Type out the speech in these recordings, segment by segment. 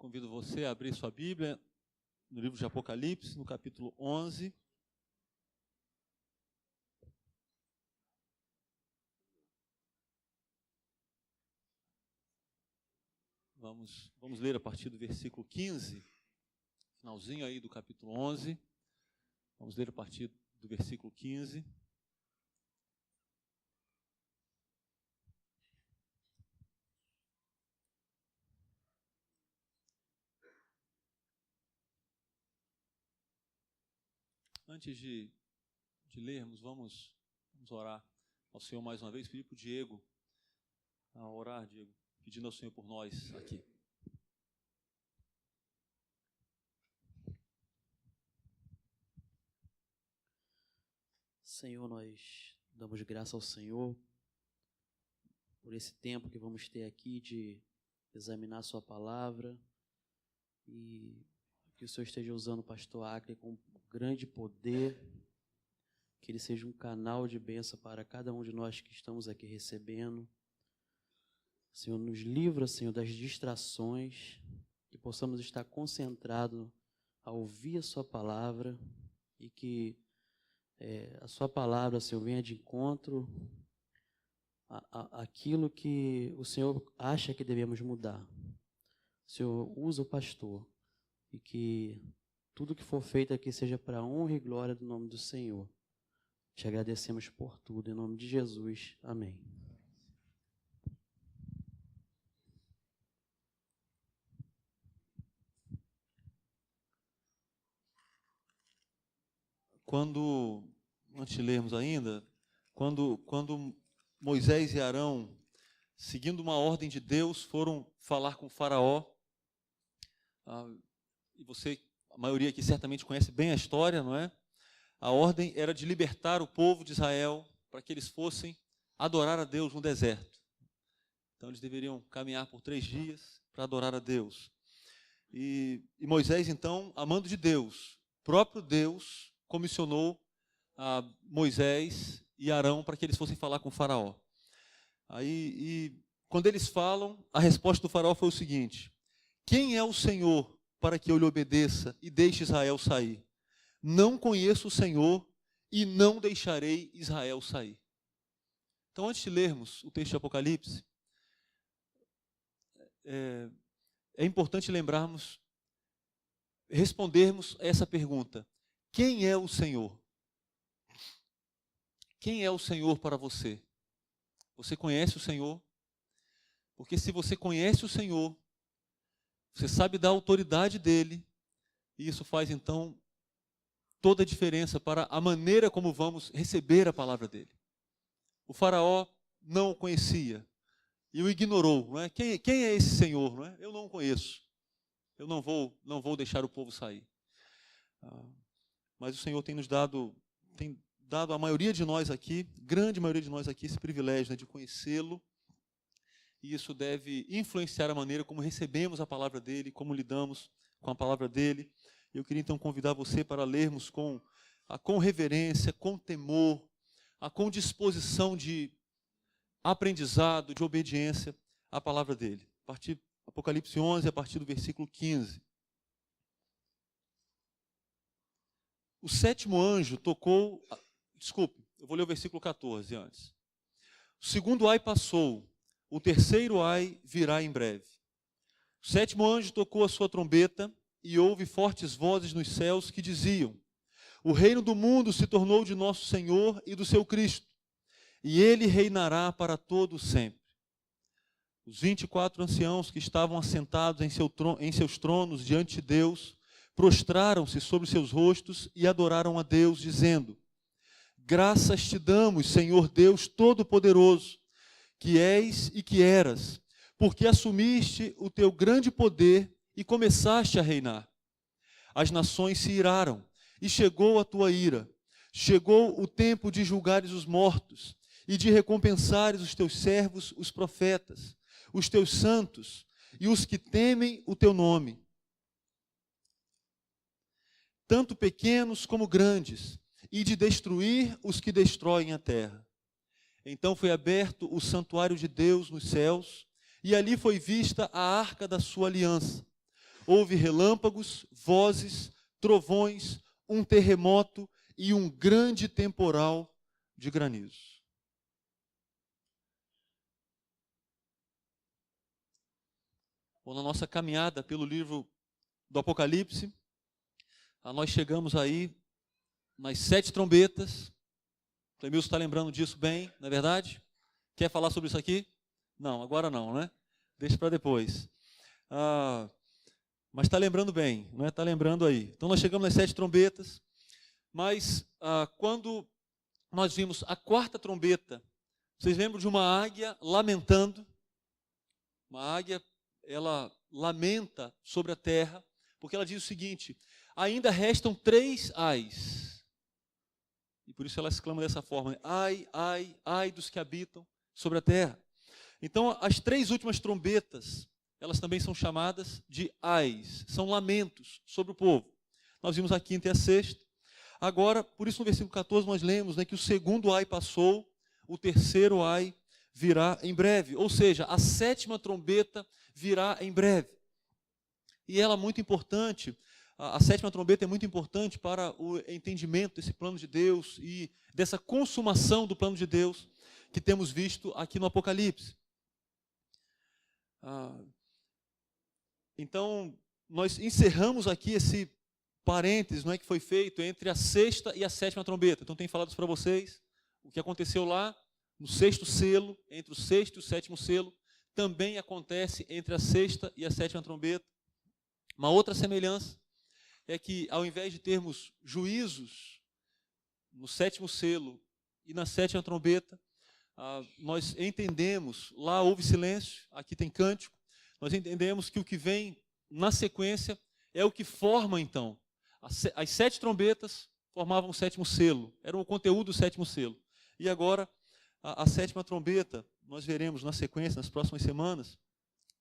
Convido você a abrir sua Bíblia no livro de Apocalipse, no capítulo 11. Vamos ler a partir do versículo 15, finalzinho aí do capítulo 11. Vamos ler a partir do versículo 15. Antes de lermos, vamos orar ao Senhor mais uma vez. Pedir para o Diego a orar, Diego, pedindo ao Senhor por nós aqui. Senhor, nós damos graça ao Senhor por esse tempo que vamos ter aqui de examinar a sua palavra e que o Senhor esteja usando o pastor Acre com grande poder, que ele seja um canal de bênção para cada um de nós que estamos aqui recebendo. Senhor, nos livra, Senhor, das distrações, que possamos estar concentrados a ouvir a sua palavra e que a sua palavra, Senhor, venha de encontro àquilo que o Senhor acha que devemos mudar. Senhor, usa o pastor e que tudo que for feito aqui seja para a honra e glória do nome do Senhor. Te agradecemos por tudo, em nome de Jesus. Amém. Antes de lermos ainda, quando Moisés e Arão, seguindo uma ordem de Deus, foram falar com o Faraó, e a maioria aqui certamente conhece bem a história, não é? A ordem era de libertar o povo de Israel para que eles fossem adorar a Deus no deserto. Então eles deveriam caminhar por 3 dias para adorar a Deus. E Moisés, então, a mando de Deus, próprio Deus, comissionou a Moisés e Arão para que eles fossem falar com o Faraó. Quando eles falam, a resposta do Faraó foi o seguinte: quem é o Senhor para que eu lhe obedeça e deixe Israel sair? Não conheço o Senhor e não deixarei Israel sair. Então, antes de lermos o texto de Apocalipse, é importante respondermos essa pergunta: quem é o Senhor? Quem é o Senhor para você? Você conhece o Senhor? Porque se você conhece o Senhor, você sabe da autoridade dele, e isso faz então toda a diferença para a maneira como vamos receber a palavra dele. O Faraó não o conhecia e o ignorou, não é? Quem é esse Senhor, não é? Eu não o conheço. Eu não vou deixar o povo sair. Mas o Senhor tem dado a maioria de nós aqui, grande maioria de nós aqui, esse privilégio, né, de conhecê-lo. E isso deve influenciar a maneira como recebemos a palavra dele, como lidamos com a palavra dele. Eu queria então convidar você para lermos com reverência, com temor, com disposição de aprendizado, de obediência à palavra dele. Apocalipse 11, a partir do versículo 15. O 7º anjo tocou... Desculpe, eu vou ler o versículo 14 antes. O 2º ai passou, o 3º ai virá em breve. O 7º anjo tocou a sua trombeta e houve fortes vozes nos céus que diziam: o reino do mundo se tornou de nosso Senhor e do seu Cristo, e ele reinará para todo sempre. Os 24 anciãos que estavam assentados em seus tronos diante de Deus prostraram-se sobre seus rostos e adoraram a Deus, dizendo: graças te damos, Senhor Deus Todo-Poderoso, que és e que eras, porque assumiste o teu grande poder e começaste a reinar. As nações se iraram, e chegou a tua ira. Chegou o tempo de julgares os mortos, e de recompensares os teus servos, os profetas, os teus santos, e os que temem o teu nome, tanto pequenos como grandes, e de destruir os que destroem a terra. Então foi aberto o santuário de Deus nos céus, e ali foi vista a arca da sua aliança. houve relâmpagos, vozes, trovões, um terremoto e um grande temporal de granizo. Bom, na nossa caminhada pelo livro do Apocalipse, nós chegamos aí nas 7 trombetas. O Clemilson está lembrando disso bem, não é verdade? Quer falar sobre isso aqui? Não, agora não, né? Deixa para depois. Mas está lembrando bem, não é? Está lembrando aí. Então nós chegamos nas 7 trombetas, mas quando nós vimos a 4ª trombeta, vocês lembram de uma águia lamentando? Uma águia, ela lamenta sobre a terra, porque ela diz o seguinte: ainda restam 3 ais. E por isso ela exclama dessa forma: ai, ai, ai dos que habitam sobre a terra. Então, as 3 últimas trombetas, elas também são chamadas de ais, são lamentos sobre o povo. Nós vimos a 5ª e a 6ª. Agora, por isso no versículo 14 nós lemos, né, que o 2º ai passou, o 3º ai virá em breve. Ou seja, a 7ª trombeta virá em breve. E ela é muito importante, a 7ª trombeta é muito importante para o entendimento desse plano de Deus e dessa consumação do plano de Deus que temos visto aqui no Apocalipse. Então, nós encerramos aqui esse parênteses, não é, que foi feito entre a 6ª e a 7ª trombeta. Então, tenho falado isso para vocês. O que aconteceu lá no 6º selo, entre o 6º e o 7º selo, também acontece entre a 6ª e a 7ª trombeta. Uma outra semelhança é que, ao invés de termos juízos no 7º selo e na 7ª trombeta, nós entendemos, lá houve silêncio, aqui tem cântico, nós entendemos que o que vem na sequência é o que forma, então. As 7 trombetas formavam o 7º selo, era o conteúdo do 7º selo. E agora, a 7ª trombeta, nós veremos na sequência, nas próximas semanas,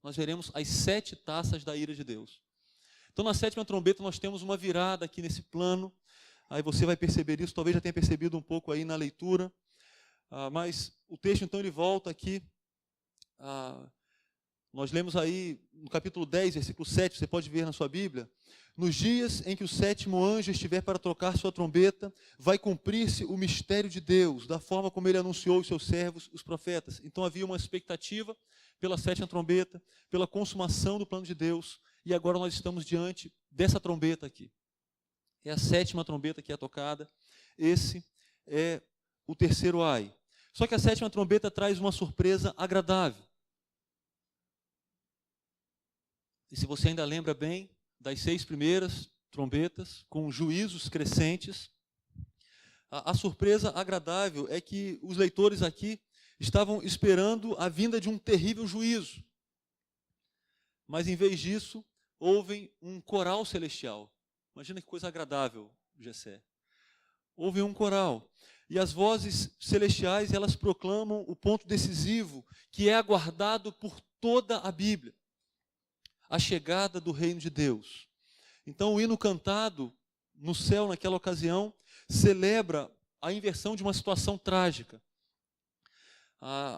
nós veremos as 7 taças da ira de Deus. Então, na 7ª trombeta, nós temos uma virada aqui nesse plano. Aí você vai perceber isso, talvez já tenha percebido um pouco aí na leitura. Mas o texto, então, ele volta aqui. Nós lemos aí no capítulo 10, versículo 7, você pode ver na sua Bíblia. Nos dias em que o 7º anjo estiver para tocar sua trombeta, vai cumprir-se o mistério de Deus, da forma como ele anunciou os seus servos, os profetas. Então havia uma expectativa pela 7ª trombeta, pela consumação do plano de Deus, e agora nós estamos diante dessa trombeta aqui. É a 7ª trombeta que é tocada, esse é o 3º ai. Só que a 7ª trombeta traz uma surpresa agradável. E se você ainda lembra bem das 6 primeiras trombetas, com juízos crescentes, a surpresa agradável é que os leitores aqui estavam esperando a vinda de um terrível juízo. Mas em vez disso, houve um coral celestial. Imagina que coisa agradável, Gessé. Houve um coral. E as vozes celestiais, elas proclamam o ponto decisivo, que é aguardado por toda a Bíblia. A chegada do reino de Deus. Então, o hino cantado no céu naquela ocasião celebra a inversão de uma situação trágica.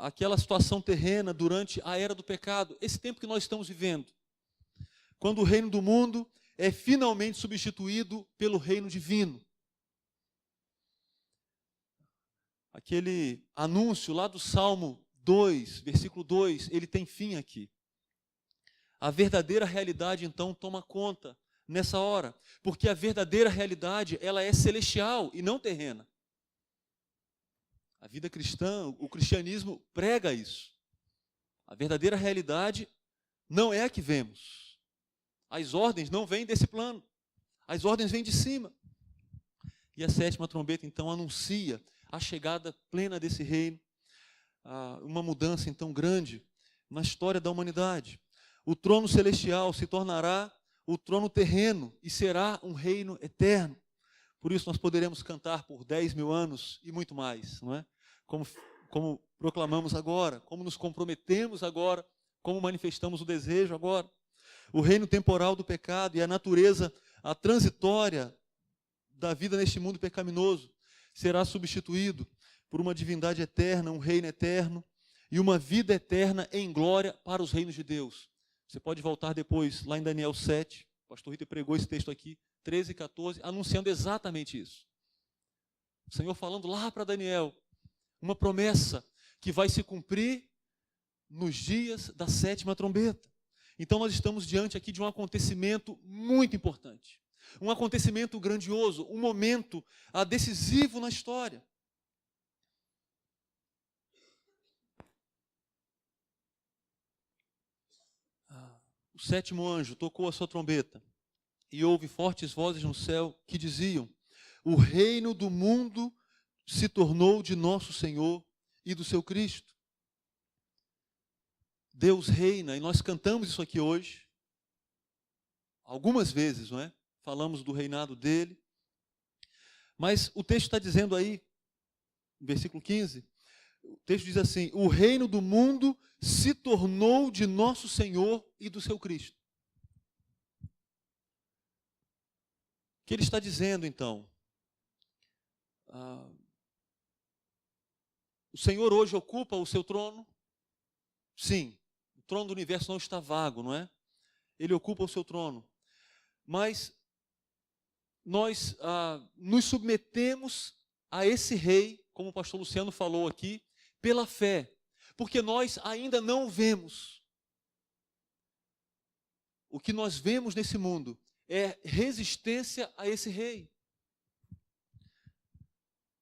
Aquela situação terrena durante a era do pecado, esse tempo que nós estamos vivendo. Quando o reino do mundo é finalmente substituído pelo reino divino. Aquele anúncio lá do Salmo 2, versículo 2, ele tem fim aqui. A verdadeira realidade, então, toma conta nessa hora, porque a verdadeira realidade, ela é celestial e não terrena. A vida cristã, o cristianismo prega isso. A verdadeira realidade não é a que vemos. As ordens não vêm desse plano. As ordens vêm de cima. E a 7ª trombeta, então, anuncia a chegada plena desse reino, uma mudança, então, grande na história da humanidade. O trono celestial se tornará o trono terreno e será um reino eterno. Por isso nós poderemos cantar por 10.000 anos e muito mais, não é? Como proclamamos agora, como nos comprometemos agora, como manifestamos o desejo agora. O reino temporal do pecado e a natureza, a transitória da vida neste mundo pecaminoso será substituído por uma divindade eterna, um reino eterno e uma vida eterna em glória para os reinos de Deus. Você pode voltar depois, lá em Daniel 7, o pastor Rita pregou esse texto aqui, 13 e 14, anunciando exatamente isso. O Senhor falando lá para Daniel, uma promessa que vai se cumprir nos dias da 7ª trombeta. Então nós estamos diante aqui de um acontecimento muito importante. Um acontecimento grandioso, um momento decisivo na história. O 7º anjo tocou a sua trombeta e houve fortes vozes no céu que diziam: o reino do mundo se tornou de nosso Senhor e do seu Cristo. Deus reina, e nós cantamos isso aqui hoje, algumas vezes, não é? Falamos do reinado dele, mas o texto está dizendo aí, no versículo 15, o texto diz assim: o reino do mundo se tornou de nosso Senhor e do seu Cristo. O que ele está dizendo então? O Senhor hoje ocupa o seu trono? Sim, o trono do universo não está vago, não é? Ele ocupa o seu trono. Mas nós nos submetemos a esse rei, como o pastor Luciano falou aqui, pela fé, porque nós ainda não o vemos. O que nós vemos nesse mundo é resistência a esse rei.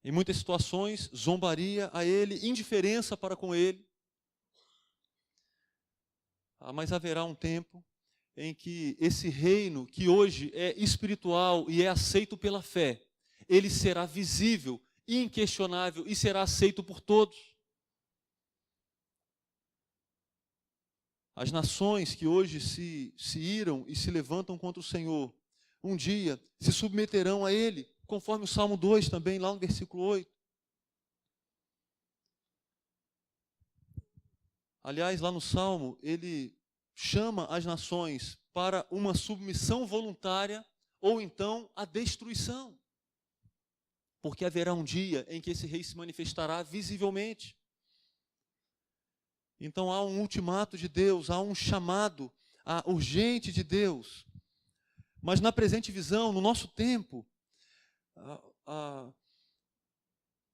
Em muitas situações, zombaria a ele, indiferença para com ele. Mas haverá um tempo em que esse reino, que hoje é espiritual e é aceito pela fé, ele será visível, inquestionável e será aceito por todos. As nações que hoje se iram e se levantam contra o Senhor, um dia se submeterão a ele, conforme o Salmo 2 também, lá no versículo 8. Aliás, lá no Salmo, ele chama as nações para uma submissão voluntária ou então a destruição. Porque haverá um dia em que esse rei se manifestará visivelmente. Então há um ultimato de Deus, há um chamado urgente de Deus. Mas na presente visão, no nosso tempo,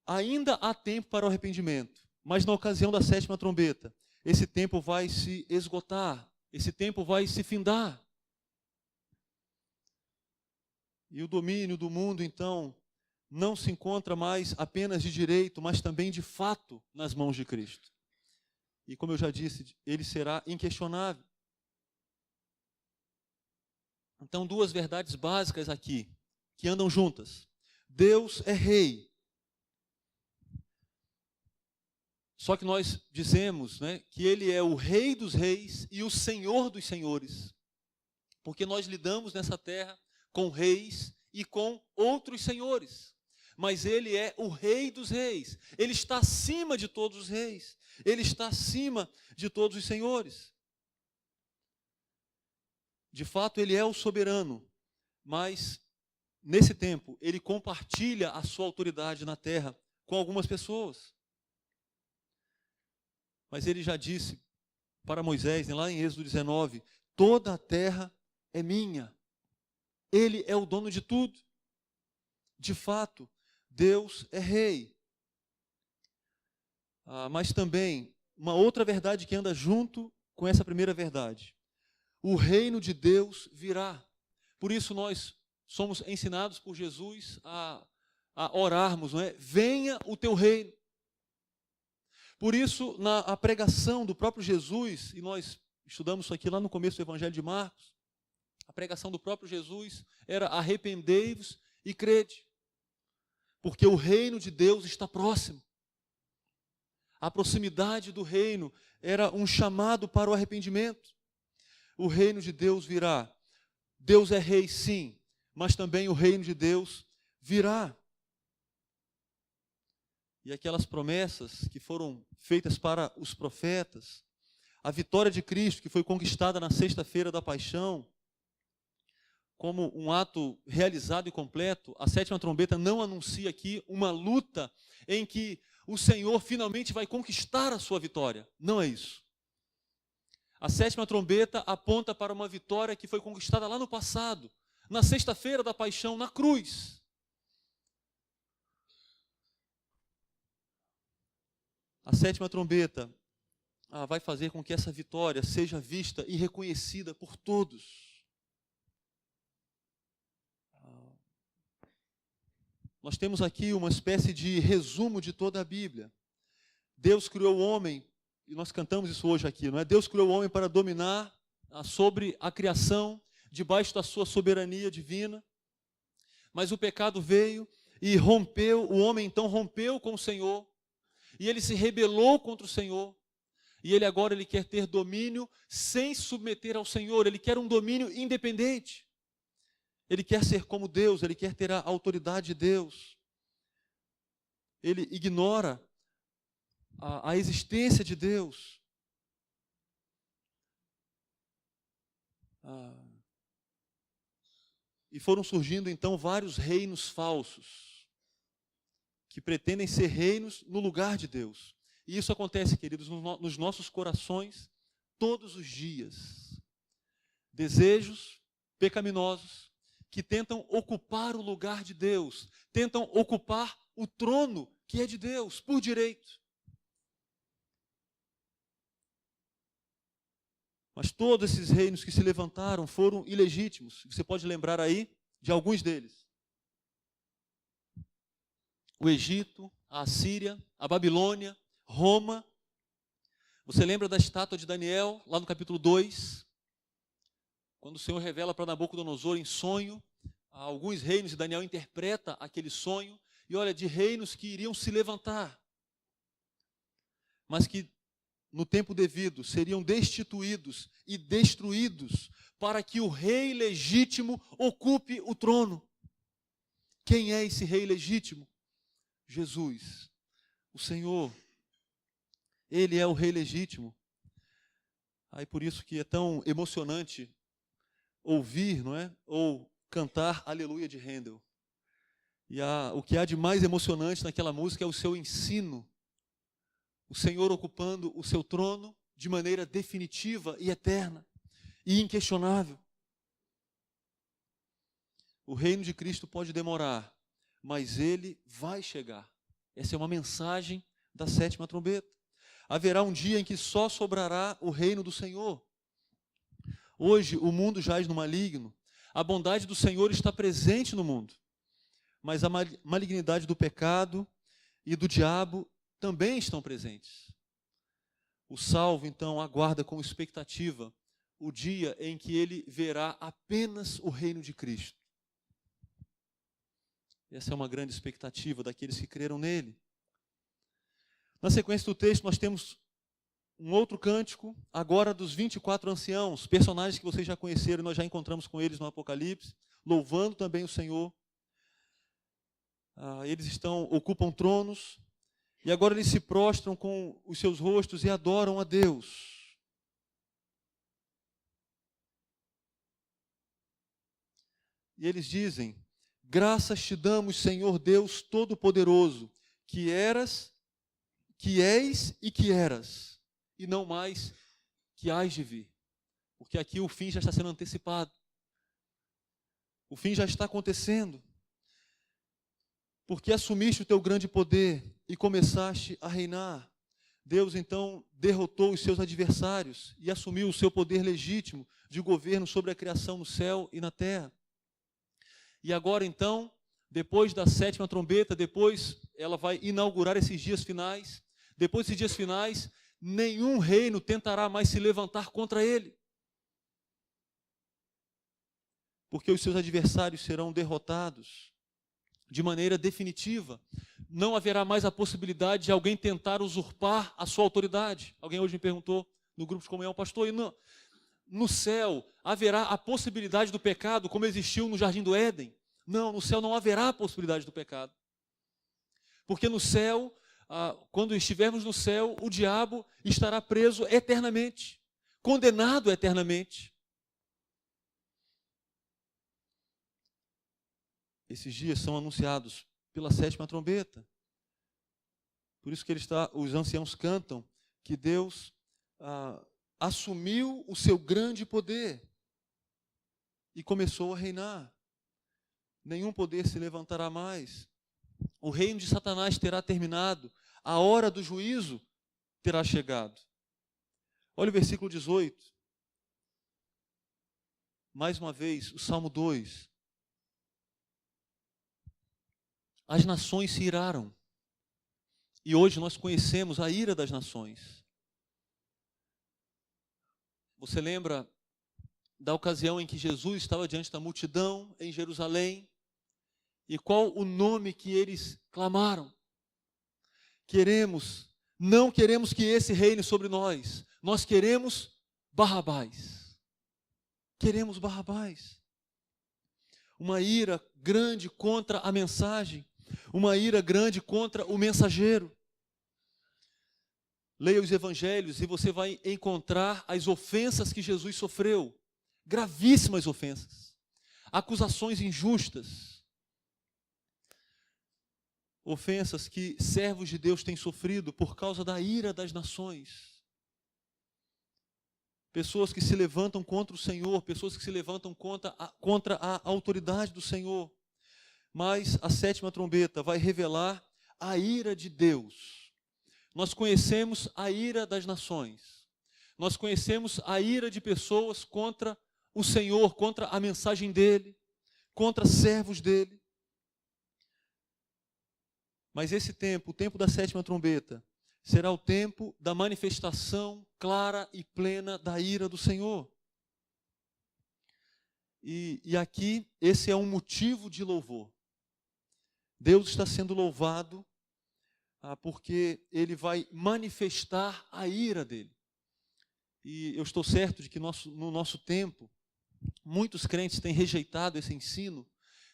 ainda há tempo para o arrependimento. Mas na ocasião da 7ª trombeta, esse tempo vai se esgotar, esse tempo vai se findar. E o domínio do mundo, então, não se encontra mais apenas de direito, mas também de fato nas mãos de Cristo. E como eu já disse, ele será inquestionável. Então, duas verdades básicas aqui, que andam juntas. Deus é rei. Só que nós dizemos, né, que ele é o rei dos reis e o senhor dos senhores. Porque nós lidamos nessa terra com reis e com outros senhores. Mas ele é o rei dos reis. Ele está acima de todos os reis. Ele está acima de todos os senhores. De fato, ele é o soberano. Mas, nesse tempo, ele compartilha a sua autoridade na terra com algumas pessoas. Mas ele já disse para Moisés, lá em Êxodo 19, toda a terra é minha. Ele é o dono de tudo. De fato, Deus é rei. Mas também, uma outra verdade que anda junto com essa primeira verdade. O reino de Deus virá. Por isso nós somos ensinados por Jesus a orarmos, não é? Venha o teu reino. Por isso, na pregação do próprio Jesus, e nós estudamos isso aqui lá no começo do Evangelho de Marcos, a pregação do próprio Jesus era: arrependei-vos e crede, porque o reino de Deus está próximo. A proximidade do reino era um chamado para o arrependimento. O reino de Deus virá. Deus é rei, sim, mas também o reino de Deus virá. E aquelas promessas que foram feitas para os profetas, a vitória de Cristo que foi conquistada na sexta-feira da paixão, como um ato realizado e completo, a 7ª trombeta não anuncia aqui uma luta em que o Senhor finalmente vai conquistar a sua vitória. Não é isso. A sétima trombeta aponta para uma vitória que foi conquistada lá no passado, na sexta-feira da paixão, na cruz. A sétima trombeta vai fazer com que essa vitória seja vista e reconhecida por todos. Nós temos aqui uma espécie de resumo de toda a Bíblia. Deus criou o homem, e nós cantamos isso hoje aqui, não é? Deus criou o homem para dominar sobre a criação, debaixo da sua soberania divina. Mas o pecado veio e rompeu, o homem então rompeu com o Senhor, e ele se rebelou contra o Senhor. E ele quer ter domínio sem submeter ao Senhor, ele quer um domínio independente. Ele quer ser como Deus, ele quer ter a autoridade de Deus. Ele ignora a existência de Deus. E foram surgindo então vários reinos falsos, que pretendem ser reinos no lugar de Deus. E isso acontece, queridos, nos nossos corações todos os dias. Desejos pecaminosos que tentam ocupar o lugar de Deus, tentam ocupar o trono que é de Deus, por direito. Mas todos esses reinos que se levantaram foram ilegítimos. Você pode lembrar aí de alguns deles. O Egito, a Assíria, a Babilônia, Roma. Você lembra da estátua de Daniel, lá no capítulo 2? Quando o Senhor revela para Nabucodonosor em sonho alguns reinos, e Daniel interpreta aquele sonho, e olha, de reinos que iriam se levantar, mas que no tempo devido seriam destituídos e destruídos, para que o rei legítimo ocupe o trono. Quem é esse rei legítimo? Jesus, o Senhor. Ele é o rei legítimo. Aí por isso que é tão emocionante ouvir, não é? Ou cantar Aleluia de Handel. E o que há de mais emocionante naquela música é o seu ensino. O Senhor ocupando o seu trono de maneira definitiva e eterna e inquestionável. O reino de Cristo pode demorar, mas ele vai chegar. Essa é uma mensagem da sétima trombeta. Haverá um dia em que só sobrará o reino do Senhor. Hoje o mundo jaz no maligno. A bondade do Senhor está presente no mundo, mas a malignidade do pecado e do diabo também estão presentes. O salvo, então, aguarda com expectativa o dia em que ele verá apenas o reino de Cristo. Essa é uma grande expectativa daqueles que creram nele. Na sequência do texto, nós temos um outro cântico, agora dos 24 anciãos, personagens que vocês já conheceram, nós já encontramos com eles no Apocalipse, louvando também o Senhor. Eles ocupam tronos, e agora eles se prostram com os seus rostos e adoram a Deus. E eles dizem: graças te damos, Senhor Deus Todo-Poderoso, que eras, que és e que eras, e não mais que hás de vir. Porque aqui o fim já está sendo antecipado. O fim já está acontecendo. Porque assumiste o teu grande poder e começaste a reinar. Deus então derrotou os seus adversários e assumiu o seu poder legítimo de governo sobre a criação no céu e na terra. E agora então, depois da sétima trombeta, depois ela vai inaugurar esses dias finais. Depois desses dias finais, nenhum reino tentará mais se levantar contra ele. Porque os seus adversários serão derrotados de maneira definitiva. Não haverá mais a possibilidade de alguém tentar usurpar a sua autoridade. Alguém hoje me perguntou no grupo de comunhão: pastor, e no céu haverá a possibilidade do pecado como existiu no Jardim do Éden? Não, no céu não haverá a possibilidade do pecado. Porque no céu, quando estivermos no céu, o diabo estará preso eternamente, condenado eternamente. Esses dias são anunciados pela sétima trombeta. Por isso que os anciãos cantam que Deus assumiu o seu grande poder e começou a reinar. Nenhum poder se levantará mais. O reino de Satanás terá terminado. A hora do juízo terá chegado. Olha o versículo 18. Mais uma vez, o Salmo 2. As nações se iraram. E hoje nós conhecemos a ira das nações. Você lembra da ocasião em que Jesus estava diante da multidão em Jerusalém? E qual o nome que eles clamaram? Não queremos que esse reine sobre nós. Nós queremos Barrabás. Queremos Barrabás. Uma ira grande contra a mensagem. Uma ira grande contra o mensageiro. Leia os evangelhos e você vai encontrar as ofensas que Jesus sofreu. Gravíssimas ofensas. Acusações injustas. Ofensas que servos de Deus têm sofrido por causa da ira das nações. Pessoas que se levantam contra o Senhor, pessoas que se levantam contra a autoridade do Senhor. Mas a sétima trombeta vai revelar a ira de Deus. Nós conhecemos a ira das nações. Nós conhecemos a ira de pessoas contra o Senhor, contra a mensagem dele, contra servos dele. Mas esse tempo, o tempo da sétima trombeta, será o tempo da manifestação clara e plena da ira do Senhor. E aqui, esse é um motivo de louvor. Deus está sendo louvado porque Ele vai manifestar a ira dEle. E eu estou certo de que no nosso tempo, muitos crentes têm rejeitado esse ensino,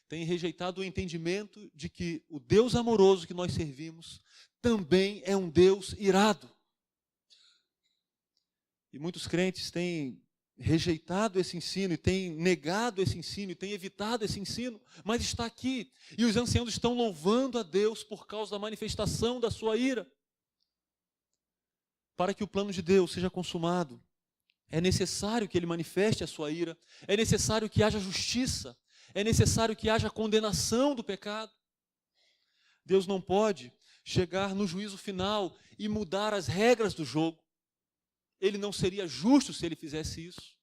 têm rejeitado o entendimento de que o Deus amoroso que nós servimos também é um Deus irado. E muitos crentes têm rejeitado esse ensino, e têm negado esse ensino, e têm evitado esse ensino, mas está aqui. E os anciãos estão louvando a Deus por causa da manifestação da sua ira. Para que o plano de Deus seja consumado, é necessário que Ele manifeste a sua ira, é necessário que haja justiça, é necessário que haja condenação do pecado. Deus não pode chegar no juízo final e mudar as regras do jogo. Ele não seria justo se Ele fizesse isso.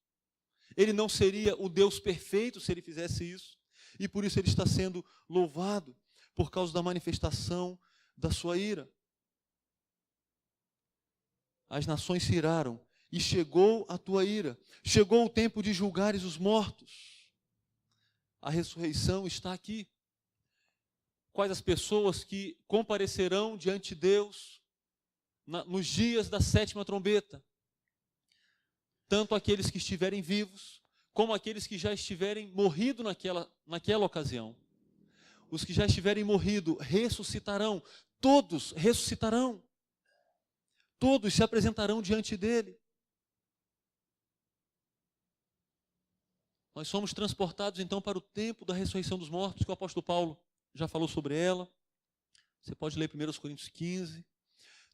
Ele não seria o Deus perfeito se Ele fizesse isso. E por isso Ele está sendo louvado, por causa da manifestação da sua ira. As nações se iraram, e chegou a tua ira. Chegou o tempo de julgares os mortos. A ressurreição está aqui. Quais as pessoas que comparecerão diante de Deus nos dias da sétima trombeta? Tanto aqueles que estiverem vivos, como aqueles que já estiverem morrido naquela ocasião. Os que já estiverem morrido ressuscitarão. Todos ressuscitarão. Todos se apresentarão diante dele. Nós somos transportados então para o tempo da ressurreição dos mortos, que o apóstolo Paulo já falou sobre ela. Você pode ler 1 Coríntios 15.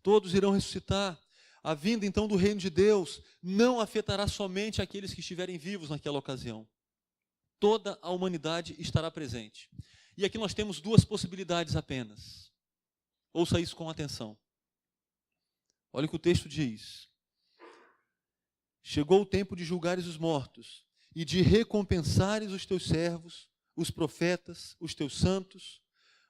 Todos irão ressuscitar. A vinda então do reino de Deus não afetará somente aqueles que estiverem vivos naquela ocasião. Toda a humanidade estará presente. E aqui nós temos duas possibilidades apenas. Ouça isso com atenção. Olha o que o texto diz. Chegou o tempo de julgares os mortos e de recompensares os teus servos, os profetas, os teus santos,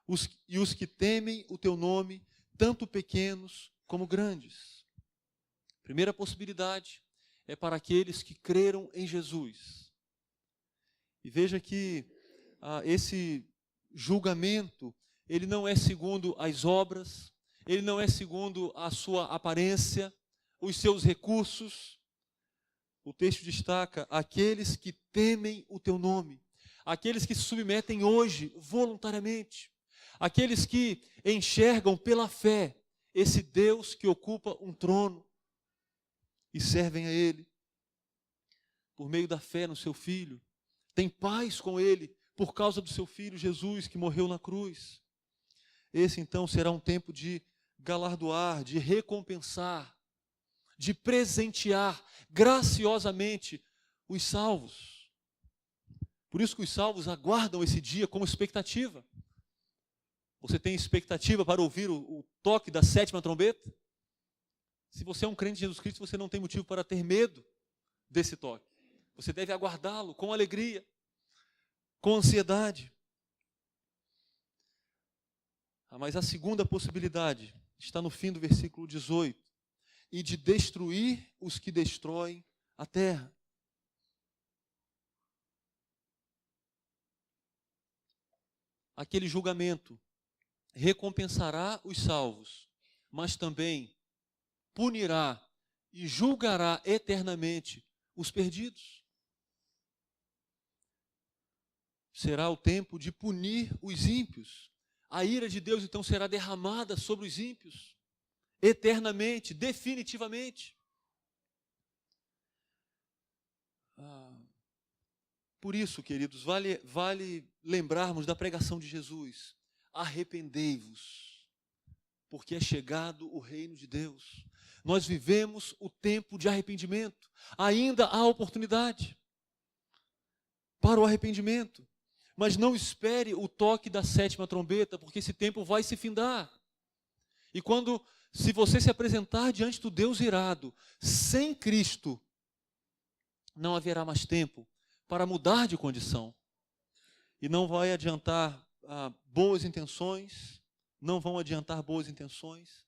os que temem o teu nome, tanto pequenos como grandes. Primeira possibilidade é para aqueles que creram em Jesus. E veja que esse julgamento, ele não é segundo as obras, ele não é segundo a sua aparência, os seus recursos. O texto destaca aqueles que temem o teu nome, aqueles que se submetem hoje voluntariamente, aqueles que enxergam pela fé esse Deus que ocupa um trono e servem a Ele por meio da fé no seu Filho, têm paz com Ele por causa do seu Filho Jesus que morreu na cruz. Esse então será um tempo de galardoar, de recompensar, de presentear graciosamente os salvos. Por isso que os salvos aguardam esse dia com expectativa. Você tem expectativa para ouvir o toque da 7ª trombeta? Se você é um crente de Jesus Cristo, você não tem motivo para ter medo desse toque. Você deve aguardá-lo com alegria, com ansiedade. Mas a segunda possibilidade está no fim do versículo 18. E de destruir os que destroem a terra. Aquele julgamento recompensará os salvos, mas também punirá e julgará eternamente os perdidos. Será o tempo de punir os ímpios. A ira de Deus, então, será derramada sobre os ímpios, eternamente, definitivamente. Por isso, queridos, vale lembrarmos da pregação de Jesus. Arrependei-vos, porque é chegado o reino de Deus. Nós vivemos o tempo de arrependimento. Ainda há oportunidade para o arrependimento. Mas não espere o toque da 7ª trombeta, porque esse tempo vai se findar. E se você se apresentar diante do Deus irado, sem Cristo, não haverá mais tempo para mudar de condição. E não vai adiantar boas intenções, não vão adiantar boas intenções.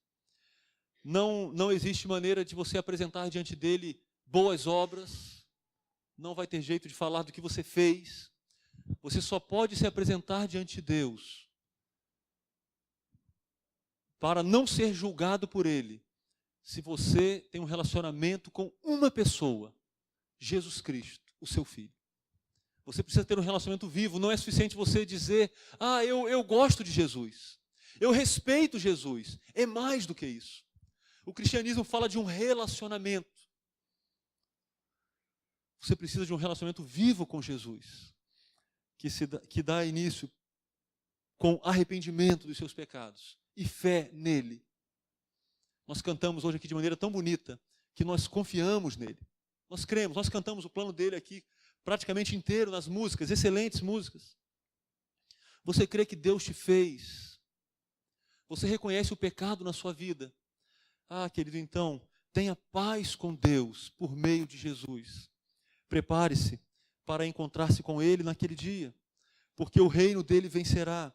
Não existe maneira de você apresentar diante dele boas obras. Não vai ter jeito de falar do que você fez. Você só pode se apresentar diante de Deus para não ser julgado por ele, se você tem um relacionamento com uma pessoa, Jesus Cristo, o seu Filho. Você precisa ter um relacionamento vivo. Não é suficiente você dizer, eu gosto de Jesus, eu respeito Jesus. É mais do que isso. O cristianismo fala de um relacionamento. Você precisa de um relacionamento vivo com Jesus, que dá início com arrependimento dos seus pecados e fé nele. Nós cantamos hoje aqui de maneira tão bonita que nós confiamos nele. Nós cremos, nós cantamos o plano dele aqui praticamente inteiro nas músicas, excelentes músicas. Você crê que Deus te fez? Você reconhece o pecado na sua vida? Querido, então, tenha paz com Deus por meio de Jesus. Prepare-se para encontrar-se com ele naquele dia, porque o reino dele vencerá.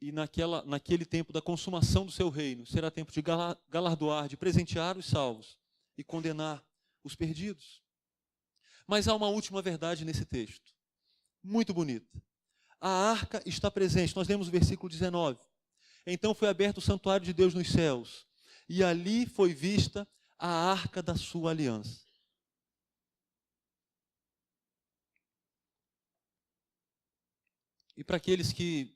E naquele tempo da consumação do seu reino, será tempo de galardoar, de presentear os salvos e condenar os perdidos. Mas há uma última verdade nesse texto, muito bonita. A arca está presente, nós lemos o versículo 19. Então foi aberto o santuário de Deus nos céus, e ali foi vista a arca da sua aliança. E para aqueles que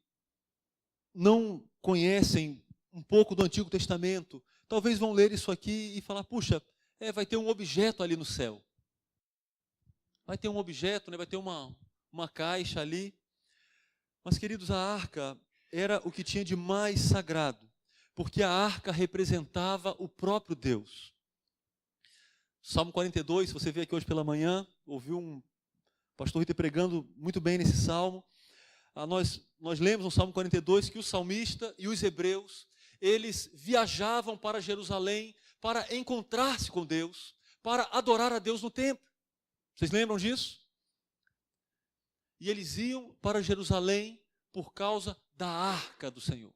não conhecem um pouco do Antigo Testamento, talvez vão ler isso aqui e falar, puxa, vai ter um objeto ali no céu. Vai ter um objeto, vai ter uma caixa ali. Mas, queridos, a arca era o que tinha de mais sagrado, porque a arca representava o próprio Deus. Salmo 42, se você veio aqui hoje pela manhã, ouviu um pastor Rita pregando muito bem nesse salmo. Nós lemos no Salmo 42 que o salmista e os hebreus, eles viajavam para Jerusalém para encontrar-se com Deus, para adorar a Deus no templo. Vocês lembram disso? E eles iam para Jerusalém por causa da arca do Senhor,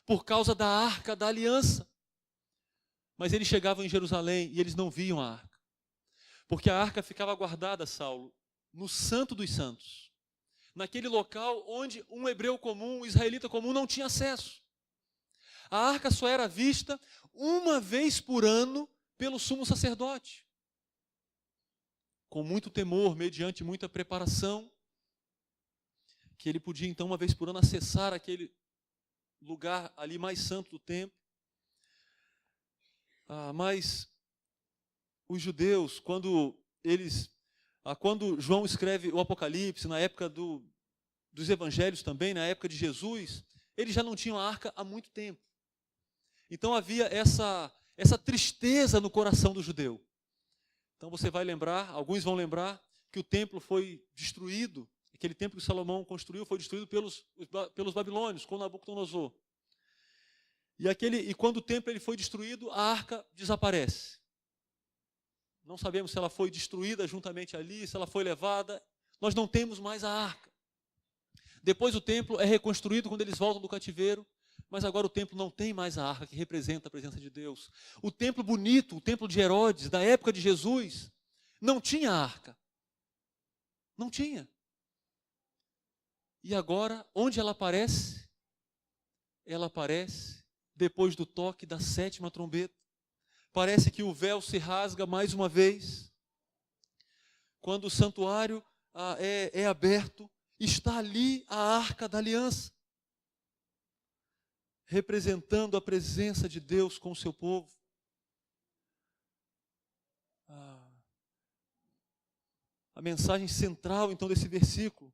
por causa da arca da aliança. Mas eles chegavam em Jerusalém e eles não viam a arca, porque a arca ficava guardada, Saulo, no Santo dos Santos, naquele local onde um hebreu comum, um israelita comum não tinha acesso. A arca só era vista uma vez por ano pelo sumo sacerdote, com muito temor, mediante muita preparação, que ele podia então uma vez por ano acessar aquele lugar ali mais santo do templo. Mas os judeus, quando João escreve o Apocalipse, na época dos evangelhos também, na época de Jesus, eles já não tinham a arca há muito tempo. Então havia essa tristeza no coração do judeu. Então você vai lembrar, alguns vão lembrar, que o templo foi destruído, aquele templo que Salomão construiu foi destruído pelos babilônios, com Nabucodonosor. E quando o templo ele foi destruído, a arca desaparece. Não sabemos se ela foi destruída juntamente ali, se ela foi levada. Nós não temos mais a arca. Depois o templo é reconstruído quando eles voltam do cativeiro, mas agora o templo não tem mais a arca que representa a presença de Deus. O templo bonito, o templo de Herodes, da época de Jesus, não tinha arca. Não tinha. E agora, onde ela aparece? Ela aparece depois do toque da 7ª trombeta. Parece que o véu se rasga mais uma vez. Quando o santuário é aberto, está ali a arca da aliança, representando a presença de Deus com o seu povo. A mensagem central, então, desse versículo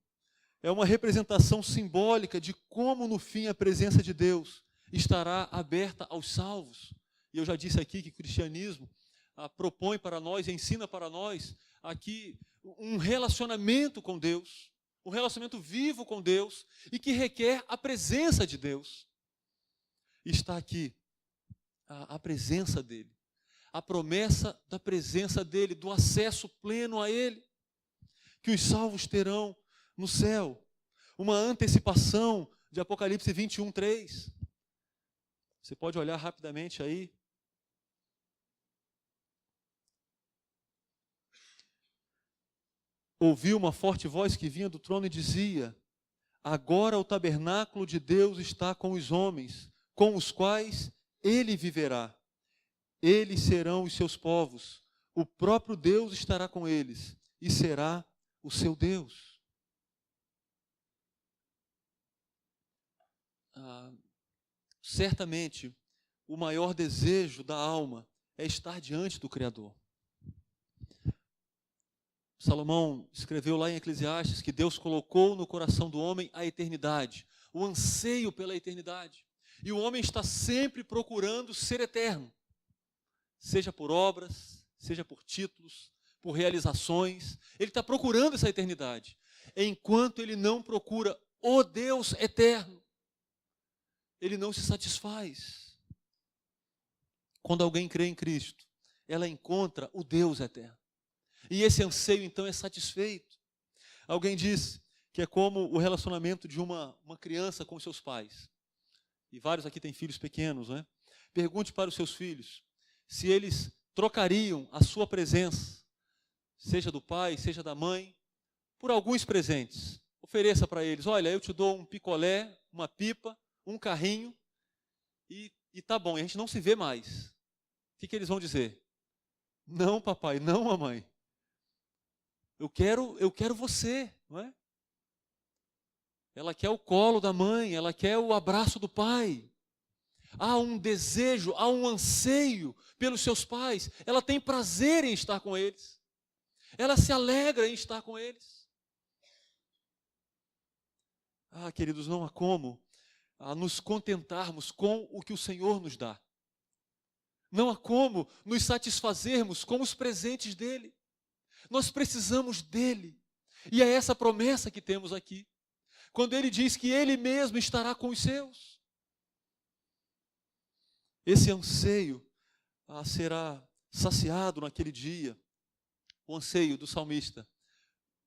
é uma representação simbólica de como, no fim, a presença de Deus estará aberta aos salvos. E eu já disse aqui que o cristianismo propõe para nós, ensina para nós, aqui, um relacionamento com Deus, um relacionamento vivo com Deus, e que requer a presença de Deus. Está aqui a presença dEle, a promessa da presença dEle, do acesso pleno a Ele, que os salvos terão no céu. Uma antecipação de Apocalipse 21:3. Você pode olhar rapidamente aí. Ouvi uma forte voz que vinha do trono e dizia: agora o tabernáculo de Deus está com os homens, com os quais Ele viverá. Eles serão os seus povos. O próprio Deus estará com eles e será o seu Deus. Certamente, o maior desejo da alma é estar diante do Criador. Salomão escreveu lá em Eclesiastes que Deus colocou no coração do homem a eternidade, o anseio pela eternidade. E o homem está sempre procurando ser eterno, seja por obras, seja por títulos, por realizações. Ele está procurando essa eternidade. Enquanto ele não procura o Deus eterno, ele não se satisfaz. Quando alguém crê em Cristo, ela encontra o Deus eterno. E esse anseio, então, é satisfeito. Alguém disse que é como o relacionamento de uma criança com seus pais. E vários aqui têm filhos pequenos, né? Pergunte para os seus filhos se eles trocariam a sua presença, seja do pai, seja da mãe, por alguns presentes. Ofereça para eles: olha, eu te dou um picolé, uma pipa, um carrinho, e tá bom, e a gente não se vê mais. O que eles vão dizer? Não, papai, não, mamãe. Eu quero você, não é? Ela quer o colo da mãe, ela quer o abraço do pai. Há um desejo, há um anseio pelos seus pais. Ela tem prazer em estar com eles. Ela se alegra em estar com eles. Queridos, não há como nos contentarmos com o que o Senhor nos dá. Não há como nos satisfazermos com os presentes dEle. Nós precisamos dEle. E é essa promessa que temos aqui. Quando Ele diz que Ele mesmo estará com os seus. Esse anseio será saciado naquele dia. O anseio do salmista,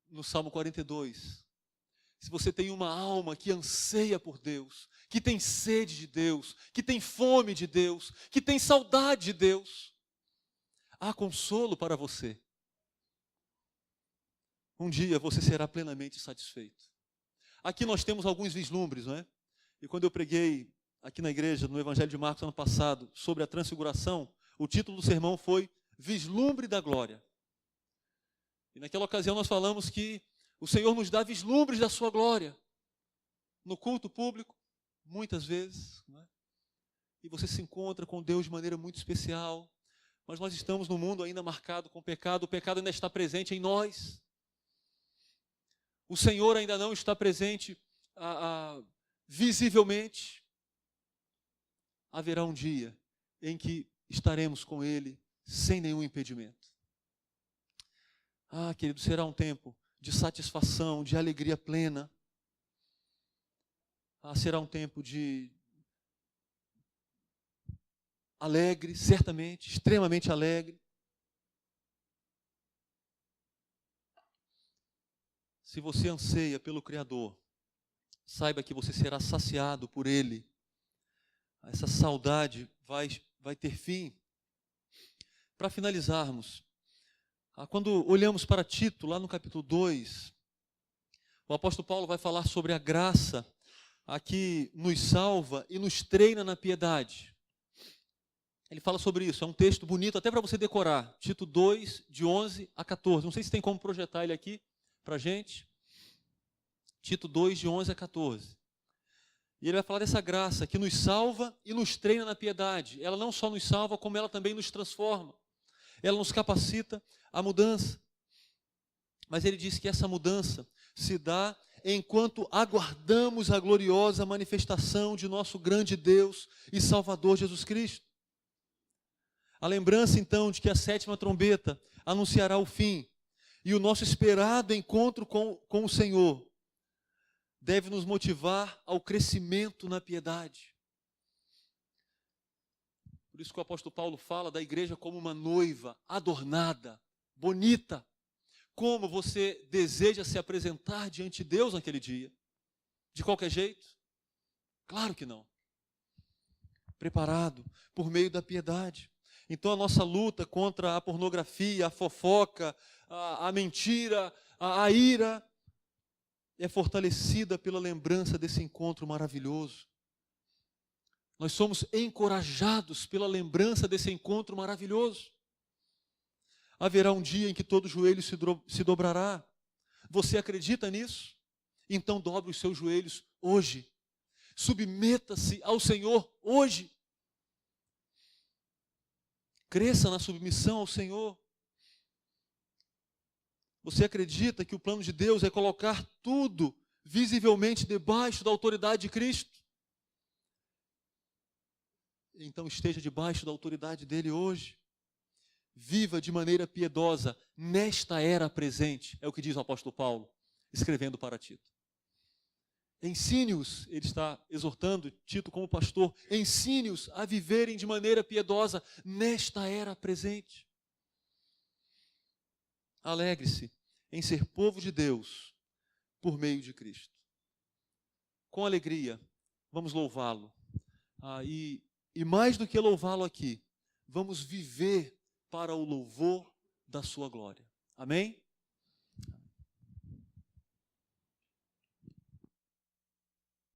no Salmo 42. Se você tem uma alma que anseia por Deus, que tem sede de Deus, que tem fome de Deus, que tem saudade de Deus, há consolo para você. Um dia você será plenamente satisfeito. Aqui nós temos alguns vislumbres, não é? E quando eu preguei aqui na igreja, no Evangelho de Marcos, ano passado, sobre a transfiguração, o título do sermão foi Vislumbre da Glória. E naquela ocasião nós falamos que o Senhor nos dá vislumbres da sua glória. No culto público, muitas vezes, não é? E você se encontra com Deus de maneira muito especial. Mas nós estamos num mundo ainda marcado com pecado, o pecado ainda está presente em nós. O Senhor ainda não está presente visivelmente. haverá um dia em que estaremos com Ele sem nenhum impedimento. Ah, querido, será um tempo de satisfação, de alegria plena. Ah, será um tempo de alegre, certamente, extremamente alegre. Se você anseia pelo Criador, saiba que você será saciado por Ele. Essa saudade vai ter fim. Para finalizarmos, quando olhamos para Tito, lá no capítulo 2, o apóstolo Paulo vai falar sobre a graça a que nos salva e nos treina na piedade. Ele fala sobre isso, é um texto bonito até para você decorar. Tito 2, de 11 a 14. Não sei se tem como projetar ele aqui para a gente. Tito 2, de 11 a 14. E ele vai falar dessa graça que nos salva e nos treina na piedade. Ela não só nos salva, como ela também nos transforma. Ela nos capacita à mudança. Mas ele diz que essa mudança se dá enquanto aguardamos a gloriosa manifestação de nosso grande Deus e Salvador Jesus Cristo. A lembrança, então, de que a 7ª trombeta anunciará o fim e o nosso esperado encontro com o Senhor deve nos motivar ao crescimento na piedade. Por isso que o apóstolo Paulo fala da igreja como uma noiva adornada, bonita. Como você deseja se apresentar diante de Deus naquele dia? De qualquer jeito? Claro que não. Preparado por meio da piedade. Então a nossa luta contra a pornografia, a fofoca, a mentira, a ira, é fortalecida pela lembrança desse encontro maravilhoso. Nós somos encorajados pela lembrança desse encontro maravilhoso. Haverá um dia em que todo joelho se dobrará. Você acredita nisso? Então dobre os seus joelhos hoje. Submeta-se ao Senhor hoje. Cresça na submissão ao Senhor. Você acredita que o plano de Deus é colocar tudo visivelmente debaixo da autoridade de Cristo? Então esteja debaixo da autoridade dele hoje. Viva de maneira piedosa nesta era presente, é o que diz o apóstolo Paulo, escrevendo para Tito. Ensine-os, ele está exortando Tito como pastor, ensine-os a viverem de maneira piedosa nesta era presente. Alegre-se em ser povo de Deus por meio de Cristo. Com alegria, vamos louvá-lo. E mais do que louvá-lo aqui, vamos viver para o louvor da sua glória. Amém?